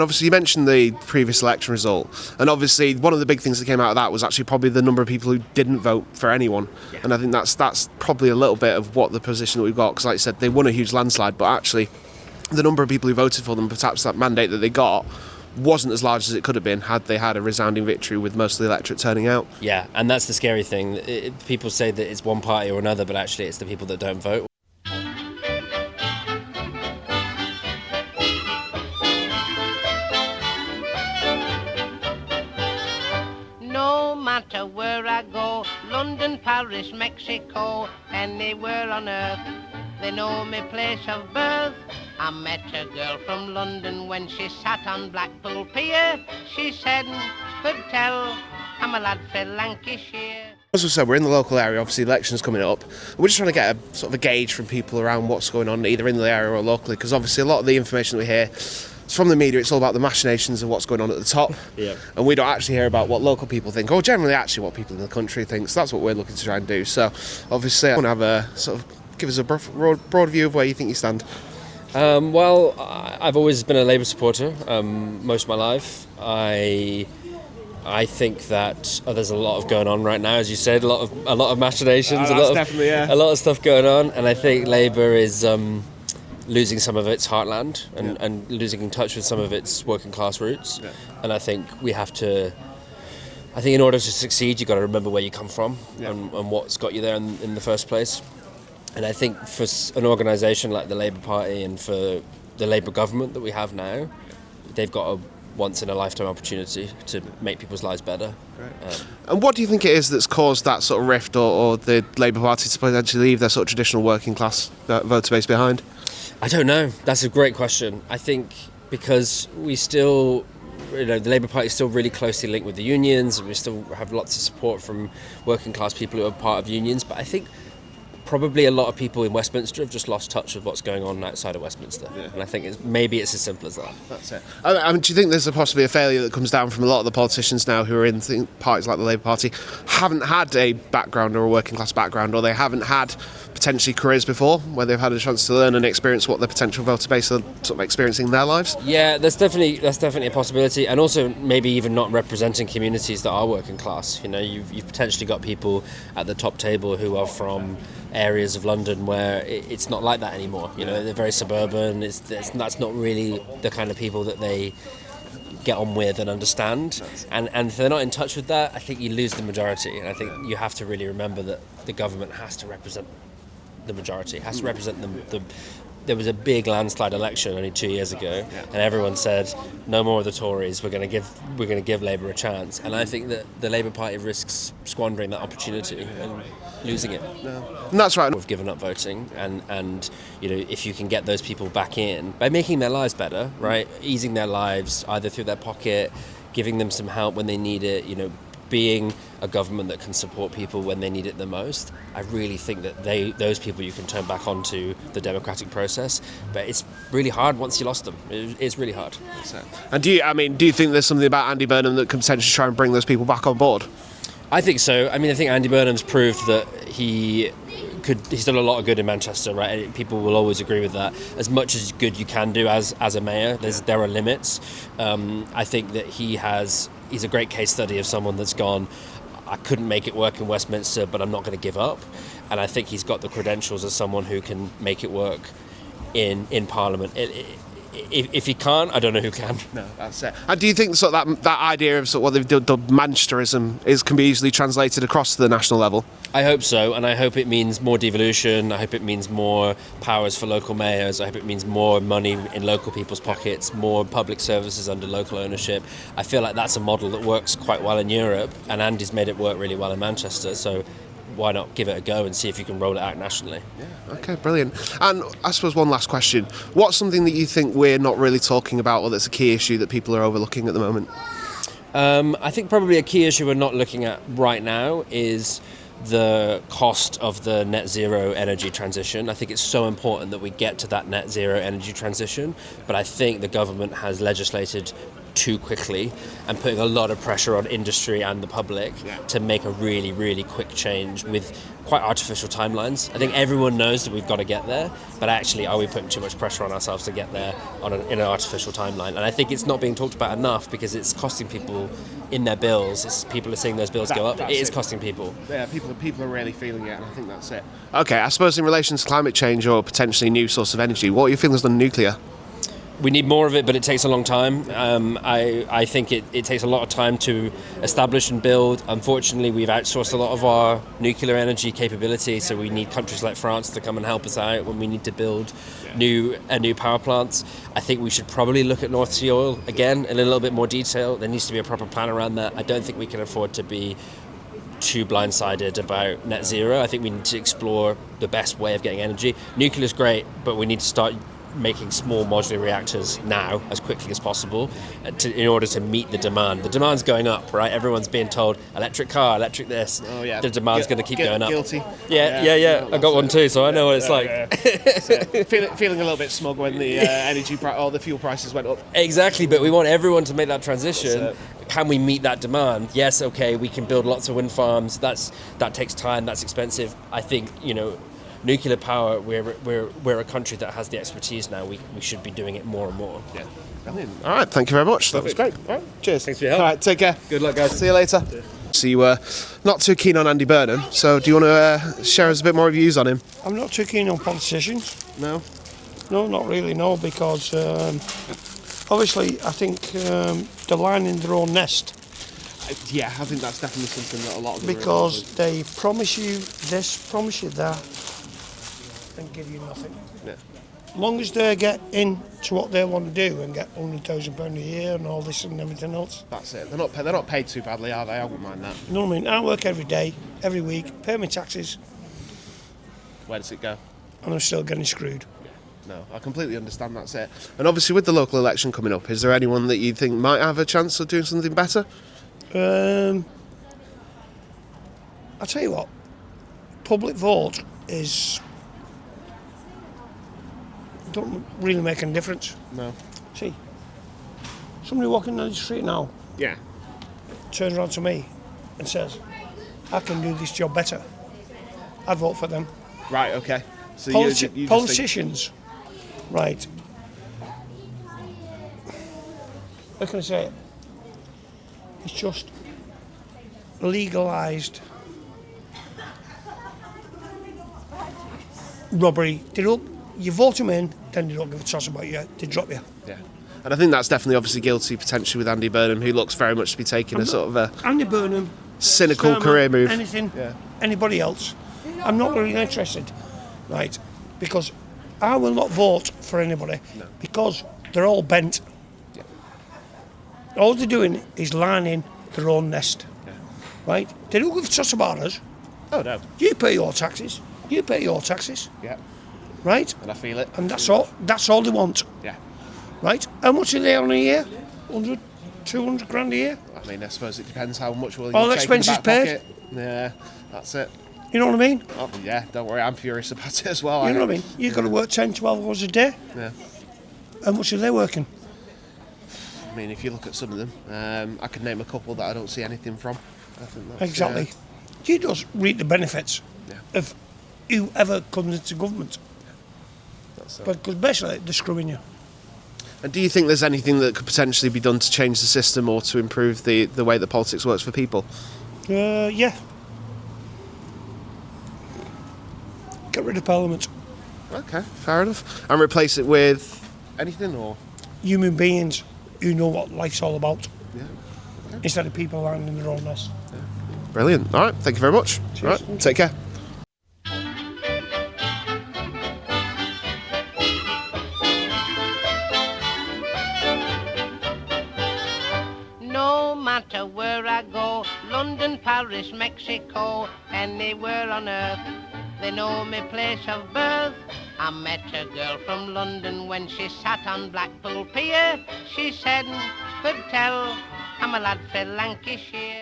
Obviously, you mentioned the previous election result, and obviously one of the big things that came out of that was actually probably the number of people who didn't vote for anyone. Yeah. And I think that's probably a little bit of what the position that we've got, because like I said, they won a huge landslide, but actually the number of people who voted for them, perhaps that mandate that they got, wasn't as large as it could have been had they had a resounding victory with most of the electorate turning out. Yeah, and that's the scary thing. People say that it's one party or another, but actually it's the people that don't vote. No matter where I go, London, Paris, Mexico, anywhere on earth, they know my place of birth. I met a girl from London when she sat on Blackpool Pier. She said, could tell, I'm a lad for Lancashire. As we said, we're in the local area, obviously elections coming up. We're just trying to get a sort of a gauge from people around what's going on, either in the area or locally, because obviously a lot of the information that we hear is from the media. It's all about the machinations of what's going on at the top. Yeah. And we don't actually hear about what local people think, or generally actually what people in the country think. So that's what we're looking to try and do. So obviously I want to have a sort of, give us a broad view of where you think you stand. Well, I've always been a Labour supporter most of my life. I think that there's a lot of going on right now, as you said, a lot of machinations, a lot of stuff going on, and I think Labour is losing some of its heartland and losing in touch with some of its working class roots. Yeah. And I think we have to. I think in order to succeed, you've got to remember where you come from and what's got you there in the first place. And I think for an organisation like the Labour Party and for the Labour government that we have now, they've got a once-in-a-lifetime opportunity to make people's lives better. And what do you think it is that's caused that sort of rift or the Labour Party to potentially leave their sort of traditional working class voter base behind? I don't know. That's a great question. I think because we still... the Labour Party is still really closely linked with the unions, and we still have lots of support from working class people who are part of unions, but I think probably a lot of people in Westminster have just lost touch with what's going on outside of Westminster. Yeah. And I think maybe it's as simple as that. That's it. I mean, do you think there's possibly a failure that comes down from a lot of the politicians now who are in parties like the Labour Party haven't had a background or a working class background, or they haven't had potentially careers before where they've had a chance to learn and experience what the potential voter base are sort of experiencing in their lives? Yeah, that's definitely a possibility, and also maybe even not representing communities that are working class. You've potentially got people at the top table who are from areas of London where it's not like that anymore. They're very suburban. That's not really the kind of people that they get on with and understand. And if they're not in touch with that, I think you lose the majority. And I think you have to really remember that the government has to represent the majority, has to represent them. There was a big landslide election only 2 years ago, and everyone said, no more of the Tories, we're going to give Labour a chance. And I think that the Labour Party risks squandering that opportunity and losing it. No. And that's right. We've given up voting, and if you can get those people back in by making their lives better, right, easing their lives either through their pocket, giving them some help when they need it, being a government that can support people when they need it the most, I really think that those people you can turn back onto the democratic process. But it's really hard once you lost them. It's really hard. And do you think there's something about Andy Burnham that can potentially try and bring those people back on board? I think so. I think Andy Burnham's proved that he's done a lot of good in Manchester, right? People will always agree with that. As much as good you can do as a mayor, there are limits. I think that he's a great case study of someone that's gone, I couldn't make it work in Westminster, but I'm not going to give up. And I think he's got the credentials as someone who can make it work in Parliament. If he can't, I don't know who can. No, that's it. And do you think sort of that idea of sort of what they've done, Manchesterism, can be easily translated across to the national level? I hope so, and I hope it means more devolution. I hope it means more powers for local mayors. I hope it means more money in local people's pockets, more public services under local ownership. I feel like that's a model that works quite well in Europe, and Andy's made it work really well in Manchester, so why not give it a go and see if you can roll it out nationally? Yeah, okay, brilliant. And I suppose one last question. What's something that you think we're not really talking about, or that's a key issue that people are overlooking at the moment? I think probably a key issue we're not looking at right now is the cost of the net zero energy transition. I think it's so important that we get to that net zero energy transition, but I think the government has legislated too quickly and putting a lot of pressure on industry and the public to make a really, really quick change with quite artificial timelines. I think everyone knows that we've got to get there, but actually, are we putting too much pressure on ourselves to get there in an artificial timeline? And I think it's not being talked about enough because it's costing people in their bills. People are seeing those bills go up. It is costing people. Yeah, people are really feeling it, and I think that's it. Okay, I suppose in relation to climate change or potentially new source of energy, what are your feelings on nuclear? We need more of it, but it takes a long time. I think it takes a lot of time to establish and build. Unfortunately, we've outsourced a lot of our nuclear energy capability, so we need countries like France to come and help us out when we need to build new power plants. I think we should probably look at North Sea oil again in a little bit more detail. There needs to be a proper plan around that. I don't think we can afford to be too blindsided about net zero. I think we need to explore the best way of getting energy. Nuclear is great, but we need to start making small modular reactors now as quickly as possible in order to meet the demand. The demand's going up, right? Everyone's being told electric car, electric this. Oh, yeah. The demand's going to keep going up. Guilty. Yeah. I got one too, so I know what it's like. Yeah. Feeling a little bit smug when the the fuel prices went up. Exactly, but we want everyone to make that transition. Can we meet that demand? Yes, okay, we can build lots of wind farms. That takes time, that's expensive. I think, nuclear power, we're a country that has the expertise now. We should be doing it more and more. Yeah. Brilliant. All right, thank you very much. That was great. All right, cheers. Thanks for your help. All right, take care. Good luck, guys. See you later. Yeah. So you were not too keen on Andy Burnham, so do you want to share us a bit more views on him? I'm not too keen on politicians. No? No, not really, no, because obviously I think they're lining their own nest. Yeah, I think that's definitely something that a lot of them because they promise you this, promise you that, and give you nothing. Yeah. As long as they get into what they want to do and get £100,000 a year and all this and everything else. That's it. They're not paid too badly, are they? I wouldn't mind that. You know what I mean? I work every day, every week, pay my taxes. Where does it go? And I'm still getting screwed. No, I completely understand, that's it. And obviously with the local election coming up, is there anyone that you think might have a chance of doing something better? I'll tell you what, public vote don't really make any difference. No. See, somebody walking down the street now Yeah. turns around to me and says, I can do this job better. I'd vote for them. Right, okay. So you politicians, right. How can I say it? It's just legalised robbery. You vote them in, then they don't give a toss about you. They drop you. Yeah. And I think that's definitely obviously guilty potentially with Andy Burnham, who looks very much to be taking a sort of a Andy Burnham, cynical Sherman, career move. Anybody else. I'm not really interested, right? Because I will not vote for anybody because they're all bent. Yeah. All they're doing is lining their own nest, right? They don't give a toss about us. Oh no. You pay your taxes. You pay your taxes. Yeah. Right? And I feel it. And that's all they want. Yeah. Right? How much are they on a year? 100, 200 grand a year? I mean, I suppose it depends how much will you All take in the expenses back paid? pocket. Yeah, that's it. You know what I mean? Oh, yeah, don't worry, I'm furious about it as well. You know what I mean? You've got to work 10, 12 hours a day. Yeah. How much are they working? I mean, if you look at some of them, I could name a couple that I don't see anything from. I think that's, Exactly. You just reap the benefits of whoever comes into government. Because basically they're screwing you. And do you think there's anything that could potentially be done to change the system or to improve the way that politics works for people? Yeah. Get rid of Parliament. Okay, fair enough. And replace it with anything, or? Human beings who know what life's all about. Yeah. Okay. Instead of people lying in their own nest. Yeah. Brilliant. All right, thank you very much. Cheers. All right, take care. No matter where I go, London, Paris, Mexico, anywhere on earth, they know me place of birth. I met a girl from London when she sat on Blackpool Pier. She said, could tell, I'm a lad frae Lancashire.